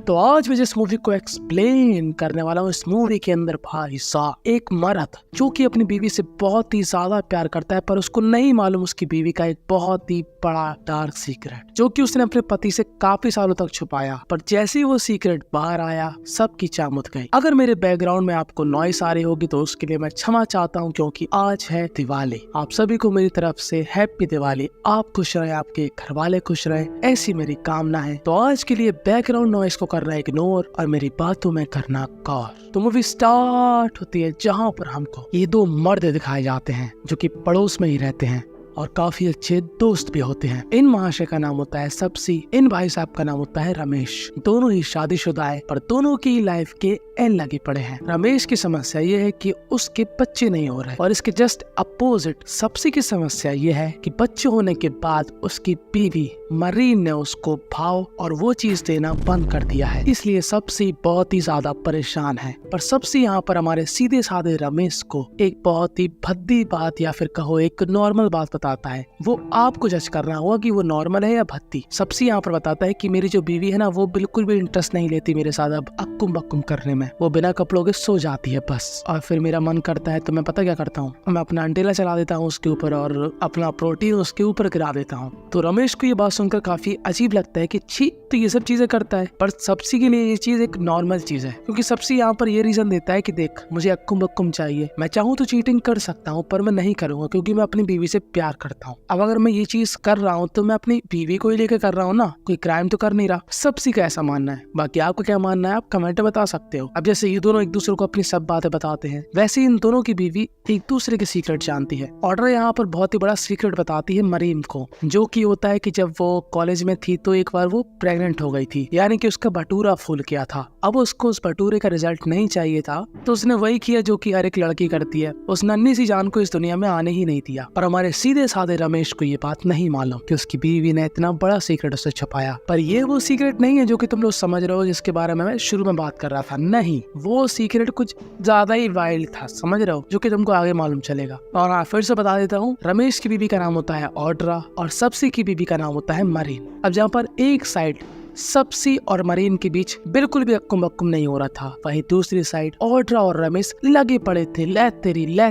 तो आज मैं जिस मूवी को एक्सप्लेन करने वाला हूँ, इस मूवी के अंदर भाई साहब एक मर्द जो कि अपनी बीवी से बहुत ही ज्यादा प्यार करता है, पर उसको नहीं मालूम उसकी बीवी का एक बहुत ही बड़ा डार्क सीक्रेट जो कि उसने अपने पति से काफी सालों तक छुपाया। पर जैसे ही वो सीक्रेट बाहर आया, सबकी चाह मुझ गई। अगर मेरे बैकग्राउंड में आपको नॉइस आ रही होगी तो उसके लिए मैं क्षमा चाहता हूँ, क्योंकि आज है दिवाली। आप सभी को मेरी तरफ से हैप्पी दिवाली। आप खुश रहे, आपके घर वाले खुश रहे, ऐसी मेरी कामना है। तो आज के लिए बैकग्राउंड नॉइस को करना इग्नोर और मेरी बातों में करना गौर। तो मूवी स्टार्ट होती है जहाँ पर हमको ये दो मर्द दिखाए जाते हैं जो कि पड़ोस में ही रहते हैं और काफी अच्छे दोस्त भी होते हैं। इन महाशय का नाम होता है सबसी, इन भाई साहब का नाम होता है रमेश। दोनों ही शादीशुदा है, पर दोनों की लाइफ के एंड लगे पड़े हैं। रमेश की समस्या ये है कि उसके बच्चे नहीं हो रहे, और इसके जस्ट अपोजिट सबसी की समस्या ये है कि बच्चे होने के बाद उसकी बीवी मरीन ने उसको भाव और वो चीज देना बंद कर दिया है। इसलिए सबसी बहुत ही ज्यादा परेशान है। पर सबसी यहाँ पर हमारे सीधे साधे रमेश को एक बहुत ही भद्दी बात या फिर कहो एक नॉर्मल बात बताता है। वो आपको जज करना होगा कि वो नॉर्मल है या भद्दी। सबसी यहाँ पर बताता है कि मेरी जो बीवी है ना, वो बिल्कुल भी इंटरेस्ट नहीं लेती मेरे साथ अब अक्कुम बक्कुम करने में। वो बिना कपड़ों के सो जाती है बस। और फिर मेरा मन करता है तो मैं पता क्या करता हूँ, मैं अपना अंटेला चला देता हूँ उसके ऊपर और अपना प्रोटीन उसके ऊपर गिरा देता हूँ। तो रमेश को ये बात सुनकर काफी अजीब लगता है कि छी, तो ये सब चीजें करता है। पर सबसी के लिए ये चीज एक नॉर्मल चीज है, क्योंकि सबसी यहाँ पर ये रीजन देता है कि देख, मुझे अक्कुम बक्कुम चाहिए, मैं चाहूँ तो चीटिंग कर सकता हूँ पर मैं नहीं करूंगा क्योंकि मैं अपनी बीवी से प्यार करता हूँ। अब अगर मैं ये चीज कर रहा हूँ तो मैं अपनी बीवी को ही लेकर कर रहा हूँ ना, कोई क्राइम तो कर नहीं रहा। सबसी का ऐसा मानना है। बाकी आपको क्या मानना है आप कमेंट में बता सकते हो। अब जैसे ये दोनों एक दूसरे को अपनी सब बातें बताते हैं, वैसे इन दोनों की बीवी एक दूसरे के सीक्रेट जानती है। ऑर्डर यहाँ पर बहुत ही बड़ा सीक्रेट बताती है मरीन को, जो कि होता है कि जब वो कॉलेज में थी तो एक बार वो प्रेग्नेंट हो गई थी, यानी कि उसका भटूरा फूल गया था। अब उसको उस भटूरे का रिजल्ट नहीं चाहिए था, तो उसने वही किया जो कि हर एक लड़की करती है, उस नन्ही सी जान को इस दुनिया में आने ही नहीं दिया। पर हमारे सीधे साधे रमेश को ये बात नहीं मालूम कि उसकी बीवी ने इतना बड़ा सीक्रेट उससे छुपाया। पर ये वो सीक्रेट नहीं है जो कि तुम लोग समझ रहे हो, जिसके बारे में मैं शुरू में बात कर रहा था। नहीं, वो सीक्रेट कुछ ज्यादा ही वाइल्ड था, समझ रहे हो, जो कि तुमको आगे मालूम चलेगा। और हाँ, फिर से बता देता हूँ, रमेश की बीवी का नाम होता है ऑड्रा और सबसी की बीवी का नाम होता है मरीन। अब जहाँ पर एक साइड सबसी और मरीन के बीच बिल्कुल भी अक्कुम बक्कुम नहीं हो रहा था, वहीं दूसरी साइड ऑड्रा और रमेश लगे पड़े थे, ले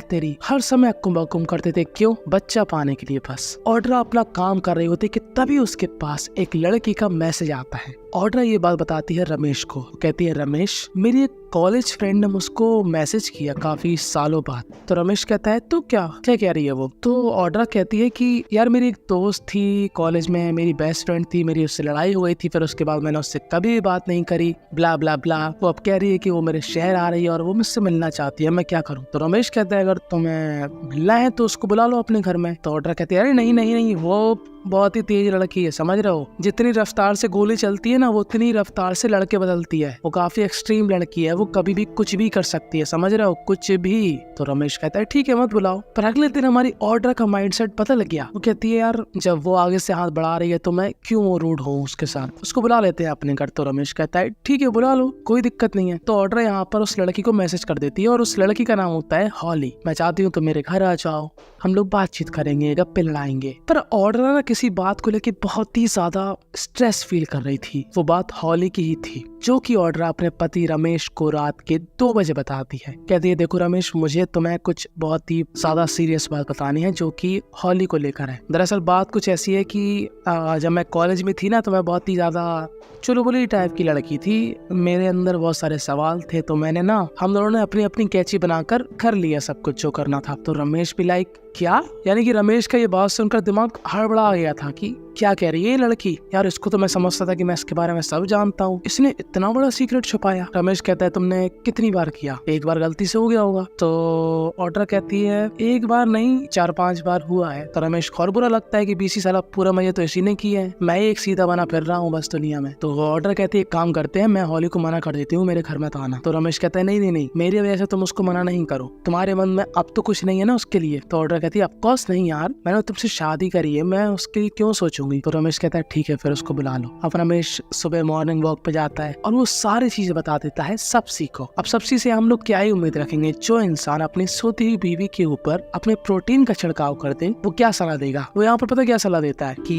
तेरी हर समय अक्कुम बक्कुम करते थे। क्यों? बच्चा पाने के लिए बस। ऑड्रा अपना काम कर रही होती कि तभी उसके पास एक लड़की का मैसेज आता है। ऑड्रा ये बात बताती है रमेश को, कहती है रमेश, मेरी एक कॉलेज फ्रेंड ने मुझको मैसेज किया काफी सालों बाद। तो रमेश कहता है तो क्या कह रही है वो? तो ऑड्रा कहती है कि यार मेरी एक दोस्त थी कॉलेज में, मेरी बेस्ट फ्रेंड थी, मेरी उससे लड़ाई हो गई थी, फिर उसके बाद मैंने उससे कभी भी बात नहीं करी, ब्ला ब्ला ब्ला। वो अब कह रही है कि वो मेरे शहर आ रही है और वो मुझसे मिलना चाहती है, मैं क्या करूँ? तो रमेश कहता है अगर तुम्हें मिलना है तो उसको बुला लो अपने घर में। तो ऑड्रा कहती है अरे नहीं, वो बहुत ही तेज लड़की है, समझ रहे हो, जितनी रफ्तार से गोली चलती है ना, वो उतनी रफ्तार से लड़के बदलती है। वो काफी एक्सट्रीम लड़की है, वो कभी भी कुछ भी कर सकती है, समझ रहे हो, कुछ भी। तो रमेश कहता है ठीक है मत बुलाओ। पर अगले दिन हमारी ऑर्डर का माइंडसेट बदल गया। वो कहती है यार जब वो आगे से हाथ बढ़ा रही है तो मैं क्यों रूड हूँ उसके साथ, उसको बुला लेते हैं अपने घर। तो रमेश कहता है ठीक है बुला लो, कोई दिक्कत नहीं है। तो ऑर्डर यहाँ पर उस लड़की को मैसेज कर देती है और उस लड़की का नाम होता है हॉली। मैं चाहती हूँ तो मेरे घर आ जाओ, हम लोग बातचीत करेंगे, गप्पे लड़ाएंगे। पर ऑर्डर ना किसी बात को लेकर बहुत ही ज्यादा स्ट्रेस फील कर रही थी। वो बात हॉली की ही थी, जो कि ऑर्डर अपने पति रमेश को रात के 2 बजे बताती है। कहती है देखो रमेश, मुझे तुम्हें कुछ बहुत ही ज्यादा सीरियस बात बतानी है जो कि हॉली को लेकर है। दरअसल बात कुछ ऐसी है कि जब मैं कॉलेज में थी ना, तो मैं बहुत ही ज्यादा चुलबुली टाइप की लड़की थी, मेरे अंदर बहुत सारे सवाल थे, तो मैंने ना, हम दोनों ने अपनी अपनी कैची बनाकर कर लिया सब कुछ जो करना था। तो रमेश भी लाइक क्या, यानी कि रमेश का ये बात सुनकर दिमाग हड़बड़ा गया था कि क्या कह रही है ये लड़की, यार इसको तो मैं समझता था कि मैं इसके बारे में सब जानता हूँ, इसने इतना बड़ा सीक्रेट छुपाया। रमेश कहता है तुमने कितनी बार किया? एक बार गलती से हो गया होगा। तो ऑर्डर कहती है एक बार नहीं 4-5 बार हुआ है। तो रमेश को और बुरा लगता है कि 20 साल पूरा मजे तो इसी ने किया है, मैं एक सीधा बना फिर रहा हूँ बस दुनिया में। तो ऑर्डर कहती है एक काम करते हैं, मैं हॉली को मना कर देती हूँ मेरे घर में तो आना। तो रमेश कहता है नहीं, मेरी वजह से तुम उसको मना नहीं करो, तुम्हारे मन में अब तो कुछ नहीं है ना उसके लिए। तो ऑर्डर कहती है ऑफकोर्स नहीं यार, मैंने तुमसे शादी करी है, मैं उसके लिए क्यों सोचूं, दूंगी। तो रमेश कहता है ठीक है, फिर उसको बुला लो। अब रमेश सुबह मॉर्निंग वॉक पे जाता है और वो सारी चीजें बता देता है सप्सी को। अब सप्सी से हम लोग क्या ही उम्मीद रखेंगे, जो इंसान अपनी सोती हुई बीवी के ऊपर अपने प्रोटीन का छिड़काव कर दे वो क्या सलाह देगा। वो यहाँ पर पता क्या सलाह देता है कि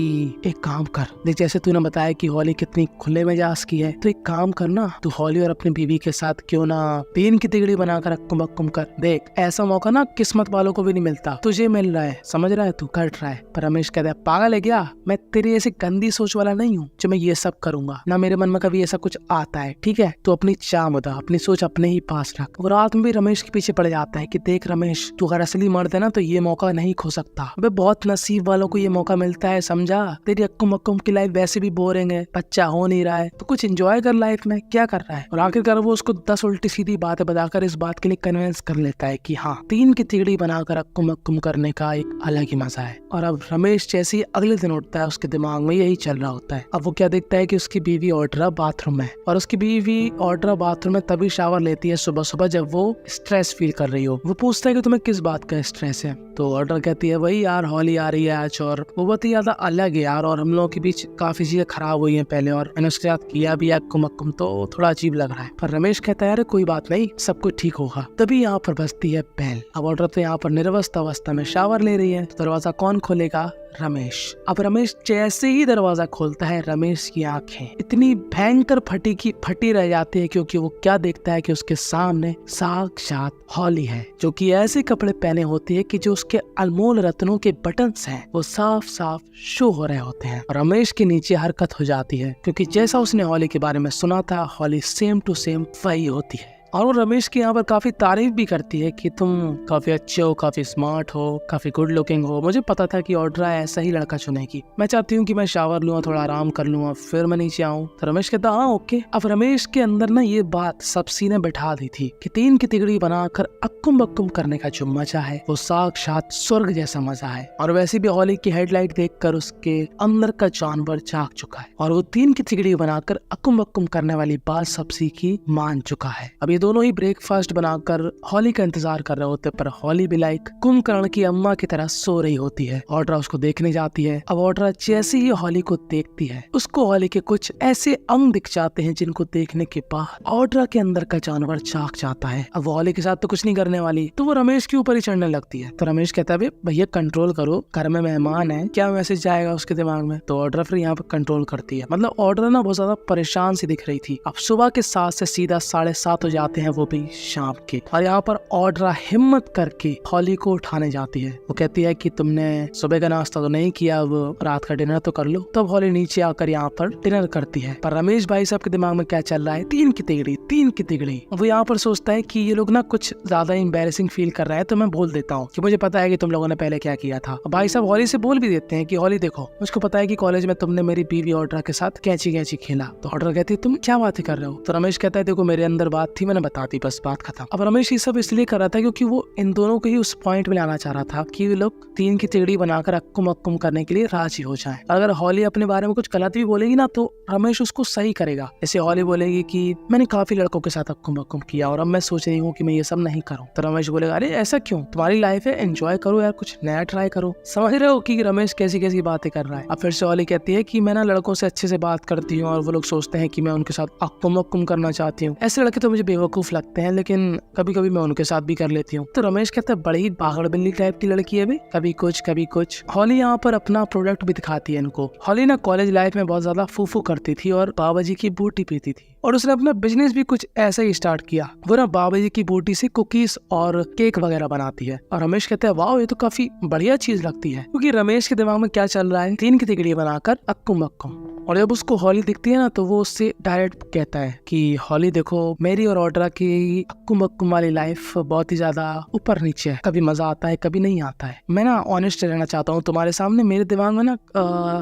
एक काम कर, देख जैसे तूने बताया कि हॉली कितनी खुले मिजाज की है, तो एक काम करना, तू हॉली और अपनी बीवी के साथ क्यों ना 3 की तिगड़ी बनाकर अक्कुम बक्कुम कर देख। ऐसा मौका ना किस्मत वालों को भी नहीं मिलता, तुझे मिल रहा है, समझ रहा है, तू कर रहा है। पर रमेश कहता है पागल है क्या, मैं तेरी ऐसी गंदी सोच वाला नहीं हूँ जो मैं ये सब करूंगा, ना मेरे मन में कभी ऐसा कुछ आता है। ठीक है, तो अपनी चाह मुदा, अपनी सोच अपने ही पास रख। वो रात में भी रमेश के पीछे पड़ जाता है कि देख रमेश, तू अगर असली मर्द है ना तो ये मौका नहीं खो सकता। अबे बहुत नसीब वालों को ये मौका मिलता है, समझा। तेरी अक्कुम अक्कुम की लाइफ वैसे भी बोरिंग है, बच्चा हो नहीं रहा है, तो कुछ एंजॉय कर लाइफ में, क्या कर रहा है। और आखिरकार वो उसको 10 उल्टी सीधी बातें बताकर इस बात के लिए कन्विंस कर लेता है कि हाँ, 3 की तिगड़ी बनाकर अक्कुम अक्कुम करने का एक अलग ही मजा है। और अब रमेश जैसे ही अगले दिन उठता है उसके दिमाग में यही चल रहा होता है। अब वो क्या देखता है कि उसकी बीवी ऑड्रा बाथरूम में, और उसकी बीवी ऑड्रा बाथरूम में तभी शावर लेती है सुबह सुबह जब वो स्ट्रेस फील कर रही हो। वो पूछता है कि तुम्हें किस बात का स्ट्रेस है, तो ऑड्रा कहती है वही यार, हॉली आ रही है आज और वो बहुत ही ज्यादा अलग है यार, और हम लोगों के बीच काफी चीजें खराब हुई हैं पहले, और मैंने उसके साथ किया भी अक्कुम अक्कुम, तो थोड़ा अजीब लग रहा है। पर रमेश कहता है यार कोई बात नहीं, सब कुछ ठीक होगा। तभी यहाँ पर बजती है बेल। अब ऑड्रा तो यहाँ पर निर्वस्त अवस्था में शावर ले रही है, तो दरवाजा कौन खोलेगा, रमेश। अब रमेश जैसे ही दरवाजा खोलता है, रमेश की आंखें इतनी भयंकर फटी रह जाती है, क्योंकि वो क्या देखता है कि उसके सामने साक्षात हॉली है, जो कि ऐसे कपड़े पहने होती है कि जो उसके अनमोल रत्नों के बटन्स हैं वो साफ साफ शो हो रहे होते हैं। और रमेश के नीचे हरकत हो जाती है, क्योंकि जैसा उसने हॉली के बारे में सुना था, हॉली सेम टू सेम वही होती है। और वो रमेश की यहाँ पर काफी तारीफ भी करती है कि तुम काफी अच्छे हो, काफी स्मार्ट हो, काफी गुड लुकिंग हो। मुझे पता था कि ऑड्रा ऐसा ही लड़का चुनेगी। मैं चाहती हूँ कि मैं शावर लूँ, थोड़ा आराम कर लूँ, फिर मैं नीचे आऊँ। तो रमेश कहता हाँ ओके। अब रमेश के अंदर ना ये बात सप्सी ने बैठा दी थी कि 3 की तिगड़ी बनाकर अक्कुम बक्कुम करने का जो मजा है वो साक्षात स्वर्ग जैसा मजा है। और वैसे भी हॉली की हेडलाइट देखकर उसके अंदर का जानवर जाग चुका है, और वो 3 की तिगड़ी बनाकर अक्कुम बक्कुम करने वाली बात सप्सी की मान चुका है। अब ये दोनों ही ब्रेकफास्ट बनाकर हॉली का इंतजार कर रहे होते, पर हॉली भी लाइक कुंभकर्ण की अम्मा की तरह सो रही होती है। ऑड्रा उसको देखने जाती है। अब ऑड्रा जैसे ही हॉली को देखती है, उसको हॉली के कुछ ऐसे अंग दिख जाते हैं जिनको देखने के बाद ऑड्रा के अंदर का जानवर जाग जाता है। अब हॉली के साथ तो कुछ नहीं करने वाली, तो वो रमेश के ऊपर ही चढ़ने लगती है। तो रमेश कहता है भैया कंट्रोल करो, घर में मेहमान है, क्या मैसेज जाएगा उसके दिमाग में। तो ऑड्रा फिर यहाँ पे कंट्रोल करती है। मतलब ऑड्रा ना बहुत ज्यादा परेशान सी दिख रही थी। अब सुबह के 7 से सीधा 7:30 हो जाते हैं, वो भी शाम के। और यहाँ पर ऑड्रा हिम्मत करके हॉली को उठाने जाती है। वो कहती है कि तुमने सुबह का नाश्ता तो नहीं किया, अब रात का डिनर तो कर लो। तब हॉली नीचे आकर यहाँ पर डिनर करती है। पर रमेश भाई साहब के दिमाग में क्या चल रहा है, 3 की तिगड़ी, 3 की तिगड़ी। वो यहाँ पर सोचता है कि ये लोग ना कुछ ज्यादा एम्बैरेसिंग फील कर रहे हैं, तो मैं बोल देता हूँ कि मुझे पता है कि तुम लोगों ने पहले क्या किया था। भाई साहब हॉली से बोल भी देते हैं कि हॉली देखो, मुझको पता है कि कॉलेज में तुमने मेरी बीवी ऑड्रा के साथ कैंची कैंची खेला। तो ऑड्रा कहती है तुम क्या बातें कर रहे हो। तो रमेश कहता है देखो मेरे अंदर बात थी, मैंने बता दी, बस बात खत्म। अब रमेश ये सब इसलिए कर रहा था क्योंकि वो इन दोनों को ही उस पॉइंट में लाना चाह रहा था कि वे लोग 3 की तिगड़ी बनाकर अक्कुम अक्कुम करने के लिए राजी हो जाएं। अगर हॉली अपने बारे में कुछ गलत भी बोलेगी ना तो रमेश उसको सही करेगा। जैसे हॉली बोलेगी कि मैंने काफी लड़कों के साथ अक्कुम अक्कुम किया और अब मैं सोच रही हूँ कि मैं ये सब नहीं करूँ। तो रमेश बोलेगा अरे ऐसा क्यों, तुम्हारी लाइफ है, एंजॉय करो यार, कुछ नया ट्राई करो। समझ रहे हो कि रमेश कैसी कैसी बातें कर रहा है। अब फिर से हॉली कहती है कि मैं ना लड़कों से अच्छे से बात करती हूँ और वो लोग सोचते हैं कि मैं उनके साथ अक्कुम अक्कुम करना चाहती हूँ। ऐसे लड़के तो मुझे बेवकूफ लगते हैं, लेकिन कभी कभी मैं उनके साथ भी कर लेती हूँ। तो रमेश कहता है बड़ी भागड़ बिल्ली टाइप की लड़की है, कभी कुछ कभी कुछ। हॉली यहाँ पर अपना प्रोडक्ट भी दिखाती है इनको। हॉली ना कॉलेज लाइफ में बहुत ज्यादा फूफू करती थी और बाबा जी की बूटी पीती थी, और उसने अपना बिजनेस भी कुछ ऐसा ही स्टार्ट किया। वो ना बाबा जी की बूटी से कुकीज और केक वगैरह बनाती है। और रमेश कहता है वाह ये तो काफी बढ़िया चीज लगती है, क्योंकि रमेश के दिमाग में क्या चल रहा है, 3 की तिगड़ी बनाकर अक्कुम अक्कुम। और जब उसको हॉली दिखती है ना तो वो उससे डायरेक्ट कहता है कि हॉली देखो मेरी और ऑड्रा की अक्कुम अक्कुम वाली लाइफ बहुत ही ज्यादा ऊपर नीचे है, कभी मजा आता है कभी नहीं आता है। मैं ना ऑनेस्ट रहना चाहता हूँ तुम्हारे सामने, मेरे दिमाग में ना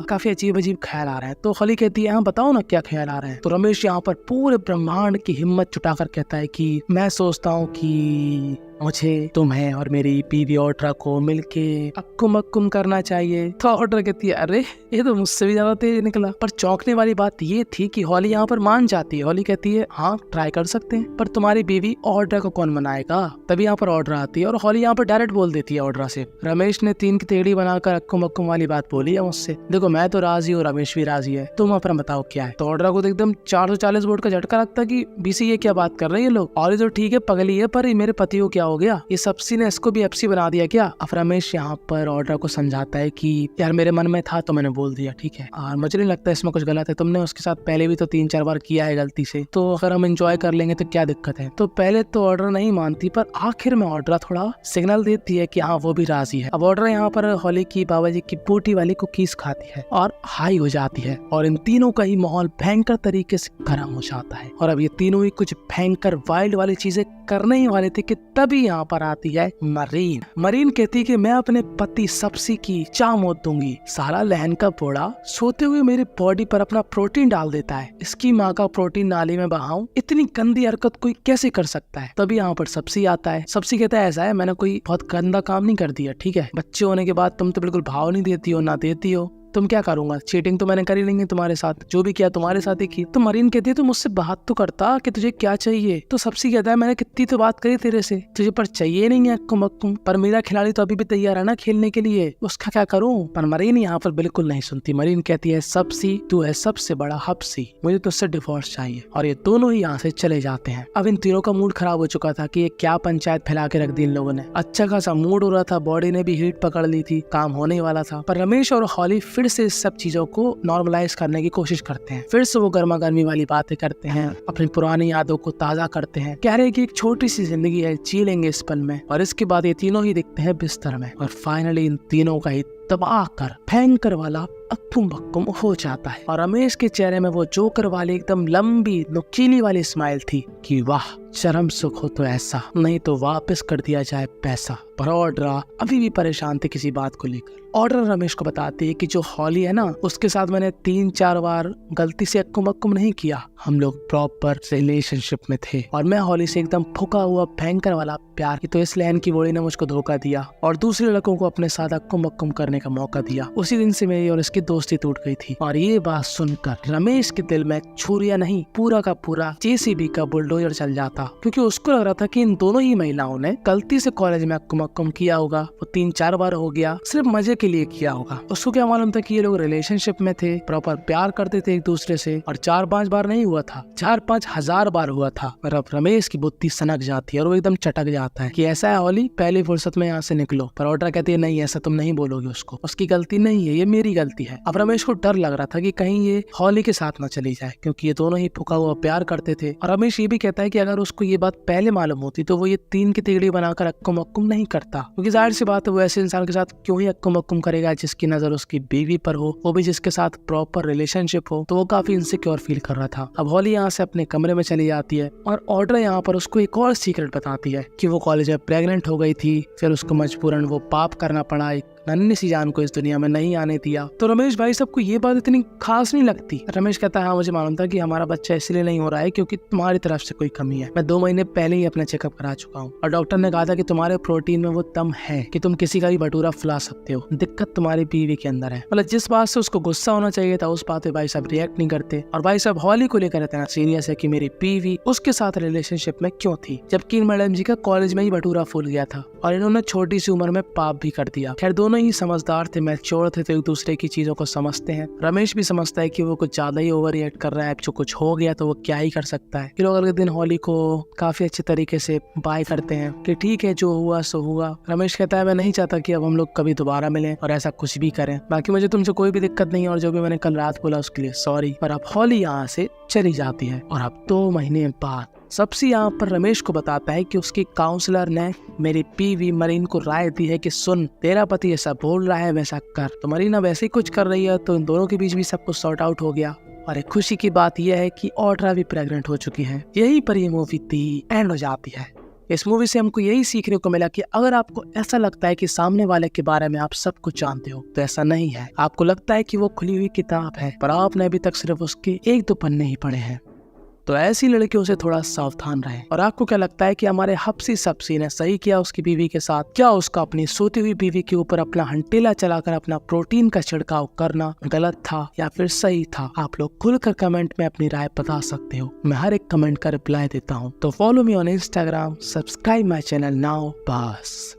काफी अजीब अजीब ख्याल आ रहे हैं। तो हॉली कहती है हाँ बताओ ना क्या ख्याल आ रहे हैं। तो रमेश यहाँ पर पूरे ब्रह्मांड की हिम्मत जुटाकर कहता है कि मैं सोचता हूँ कि मुझे तुम्हें और मेरी बीवी ऑड्रा को मिलके अक्कुम अक्कुम करना चाहिए। तो ऑड्रा कहती है अरे ये तो मुझसे भी ज्यादा तेज निकला। पर चौंकने वाली बात ये थी कि हॉली यहाँ पर मान जाती है। हॉली कहती है हाँ ट्राई कर सकते हैं, पर तुम्हारी बीवी ऑड्रा को कौन मनाएगा। तभी यहाँ पर ऑड्रा आती है और हॉली यहाँ पर डायरेक्ट बोल देती है ऑड्रा से, रमेश ने 3 की टेढ़ी बनाकर अक्कुम अक्कुम वाली बात बोली है मुझसे। देखो मैं तो राजी हूँ, रमेश भी राजी है, तुम अपना बताओ क्या है। तो ऑड्रा को एकदम 440 वोल्ट का झटका लगता है कि बीसी ये क्या बात कर रहे हैं ये लोग। और ये तो ठीक है पगली है, पर मेरे पति को क्या हो गया, ये सबसी ने इसको भी एफसी बना दिया क्या। अब रमेश यहाँ पर ऑड्रा को समझाता है कि यार मेरे मन में था तो मैंने बोल दिया, ठीक है, और मुझे नहीं लगता इसमें कुछ गलत है। तुमने उसके साथ पहले भी तो 3-4 बार किया है गलती से, तो अगर हम एंजॉय कर लेंगे तो क्या दिक्कत है। तो पहले तो ऑड्रा नहीं मानती, पर आखिर में ऑड्रा थोड़ा सिग्नल देती है कि हाँ वो भी राजी है। अब ऑड्रा यहाँ पर हॉली की बाबा जी की बूटी वाली कुकीज खाती है और हाई हो जाती है, और इन तीनों का ही माहौल भयंकर तरीके से गर्म हो जाता है। और अब ये तीनों ही कुछ भयंकर वाइल्ड वाली चीजें करने ही वाले थे कि तभी यहाँ पर आती है मरीन। मरीन कहती है कि मैं अपने पति सबसी की चाह मौत दूंगी। सारा लहन का पोड़ा सोते हुए मेरी बॉडी पर अपना प्रोटीन डाल देता है, इसकी माँ का प्रोटीन नाली में बहाऊं, इतनी गंदी हरकत कोई कैसे कर सकता है। तभी यहाँ पर सबसी आता है। सबसी कहता है ऐसा है, मैंने कोई बहुत गंदा काम नहीं कर दिया, ठीक है, बच्चे होने के बाद तुम तो बिल्कुल भाव नहीं देती हो, ना देती हो, तुम क्या करूंगा, चीटिंग तो मैंने करी नहीं है तुम्हारे साथ, जो भी किया तुम्हारे साथ ही की। तो मरीन कहती है तो मुझसे बात तो करता कि तुझे क्या चाहिए। तो सबसे कहता है मैंने कितनी तो बात करी तेरे से, तुझे पर चाहिए नहीं है अक्कुम अक्कुम, पर मेरा खिलाड़ी तो अभी भी तैयार है ना खेलने के लिए, उसका क्या करूं। पर मरीन यहाँ पर बिल्कुल नहीं सुनती। मरीन कहती है सबसी तू है सबसे बड़ा हब्सी, मुझे तुझसे डिवोर्स चाहिए। और ये दोनों ही यहाँ से चले जाते हैं। अब इन तीनों का मूड खराब हो चुका था कि ये क्या पंचायत फैला के रख दी इन लोगों ने। अच्छा खासा मूड हो रहा था, बॉडी ने भी हीट पकड़ ली थी, काम होने वाला था। पर रमेश और हॉली फिर से इस सब चीजों को नॉर्मलाइज करने की कोशिश करते हैं। फिर से वो गर्मा गर्मी वाली बातें करते हैं, अपनी पुरानी यादों को ताजा करते हैं, कह रहे हैं कि एक छोटी सी जिंदगी है, जी लेंगे इस पल में। और इसके बाद ये तीनों ही दिखते हैं बिस्तर में, और फाइनली इन तीनों का ही तबाह कर भयंकर वाला अक्कुम बक्कुम हो जाता है। और रमेश के चेहरे में वो जोकर वाली एकदम लंबी नुकीली वाली स्माइल थी कि वाह चरम सुख हो तो ऐसा, नहीं तो वापस कर दिया जाए पैसा। पर ऑड्रा अभी भी परेशान थे किसी बात को लेकर। ऑड्रा रमेश को बताती है कि जो हॉली है ना, उसके साथ मैंने 3-4 बार गलती से अक्कुम अक्कुम नहीं किया, हम लोग प्रॉपर रिलेशनशिप में थे, और मैं हॉली से एकदम फुका हुआ भयंकर वाला प्यार की, तो इस लहन की बोली ने मुझको धोखा दिया और दूसरे लड़कों को अपने साथ अक्कुम अक्कुम करने का मौका दिया। उसी दिन से मेरी और इसकी दोस्ती टूट गई थी। और ये बात सुनकर रमेश के दिल में छुरिया नहीं, पूरा का पूरा जेसीबी का बुलडोजर चल जाता, क्योंकि उसको लग रहा था कि इन दोनों ही महिलाओं ने गलती से कॉलेज में अक्कुम अक्कुम किया होगा। वो 3-4 बार हो गया, सिर्फ मजे के लिए किया होगा। उसको क्या मालूम था कि ये लोग रिलेशनशिप में थे, प्रॉपर प्यार करते थे एक दूसरे से, और 4-5 बार नहीं हुआ था, 4-5 हजार बार हुआ था। पर अब रमेश की बुद्धि सनक जाती है और वो एकदम चटक जाता है कि ऐसा है हॉली, पहली फुर्सत में यहाँ से निकलो। पर ऑड्रा कहती है नहीं ऐसा तुम नहीं बोलोगे, उसको उसकी गलती नहीं है, ये मेरी गलती है। अब रमेश को डर लग रहा था कि कहीं ये हॉली के साथ ना चली जाए, क्योंकि ये दोनों ही फुका हुआ प्यार करते थे। और रमेश ये भी कहता है कि अगर उसको ये बात पहले मालूम होती तो वो ये 3 की तिगड़ी बनाकर अक्कुम अक्कुम नहीं करता, क्योंकि जाहिर सी बात है वो ऐसे इंसान के साथ क्यों ही अक्कुम अक्कुम करेगा जिसकी नजर उसकी बीवी पर हो, वो भी जिसके साथ प्रॉपर रिलेशनशिप हो। तो वो काफी इनसिक्योर फील कर रहा था। अब हॉली यहाँ से अपने कमरे में चली जाती है और ऑड्रा यहाँ पर उसको एक और सीक्रेट बताती है कि वो कॉलेज में प्रेग्नेंट हो गई थी, फिर उसको मजबूरन वो पाप करना पड़ा, एक नन्ही सी जान को इस दुनिया में नहीं आने दिया। तो रमेश भाई सबको ये बात इतनी खास नहीं लगती। रमेश कहता है हाँ मुझे मालूम था कि हमारा बच्चा इसलिए नहीं हो रहा है क्योंकि तुम्हारी तरफ से कोई कमी है। मैं 2 महीने पहले ही अपना चेकअप करा चुका हूँ और डॉक्टर ने कहा था कि तुम्हारे प्रोटीन में वो दम है कि तुम किसी का भी भटूरा फुला सकते हो, दिक्कत तुम्हारी बीवी के अंदर है। मतलब जिस बात से उसको गुस्सा होना चाहिए था उस बात पे भाई साहब रिएक्ट नहीं करते। और भाई साहब हॉली को लेकर इतना सीरियस है कि मेरी बीवी उसके साथ रिलेशनशिप में क्यों थी, जबकि मैडम जी का कॉलेज में ही भटूरा फूल गया था और इन्होंने छोटी सी उम्र में पाप भी कर दिया। खैर दोनों ही समझदार थे, मैच्योर थे, तो एक दूसरे की चीजों को समझते हैं। रमेश भी समझता है कि वो कुछ ज्यादा ही ओवर रिएक्ट कर रहा है, जो कुछ हो गया तो वो क्या ही कर सकता है। फिर अगले दिन हॉली को काफी अच्छे तरीके से बाय करते हैं कि ठीक है जो हुआ सो हुआ। रमेश कहता है मैं नहीं चाहता कि अब हम लोग कभी दोबारा मिलें और ऐसा कुछ भी करें, बाकी मुझे तुमसे कोई भी दिक्कत नहीं है और जो भी मैंने कल रात बोला उसके लिए सॉरी। पर अब हॉली यहाँ से चली जाती है और अब 2 महीने बाद सबसे यहाँ पर रमेश को बताता है कि उसकी काउंसलर ने मेरी बीवी मरीन को राय दी है कि सुन तेरा पति ऐसा बोल रहा है वैसा कर। तो मरीना वैसे ही कुछ कर रही है, तो इन दोनों के बीच भी सब कुछ सॉर्ट आउट हो गया। और एक खुशी की बात यह है कि ऑड्रा भी प्रेग्नेंट हो चुकी है। यही पर ये मूवी थी एंड हो जाती है। इस मूवी से हमको यही सीखने को मिला कि अगर आपको ऐसा लगता है कि सामने वाले के बारे में आप सब कुछ जानते हो तो ऐसा नहीं है। आपको लगता है कि वो खुली हुई किताब है पर आपने अभी तक सिर्फ उसके 1-2 पन्ने ही पढ़े हैं। तो ऐसी लड़कियों से थोड़ा सावधान रहें। और आपको क्या लगता है कि हमारे हफ्सी सब्सी ने सही किया उसकी बीवी के साथ? क्या उसका अपनी सोती हुई बीवी के ऊपर अपना हंटेला चलाकर अपना प्रोटीन का छिड़काव करना गलत था या फिर सही था? आप लोग खुलकर कमेंट में अपनी राय बता सकते हो। मैं हर एक कमेंट का रिप्लाई देता हूँ। तो follow me on Instagram, subscribe my channel now. बस।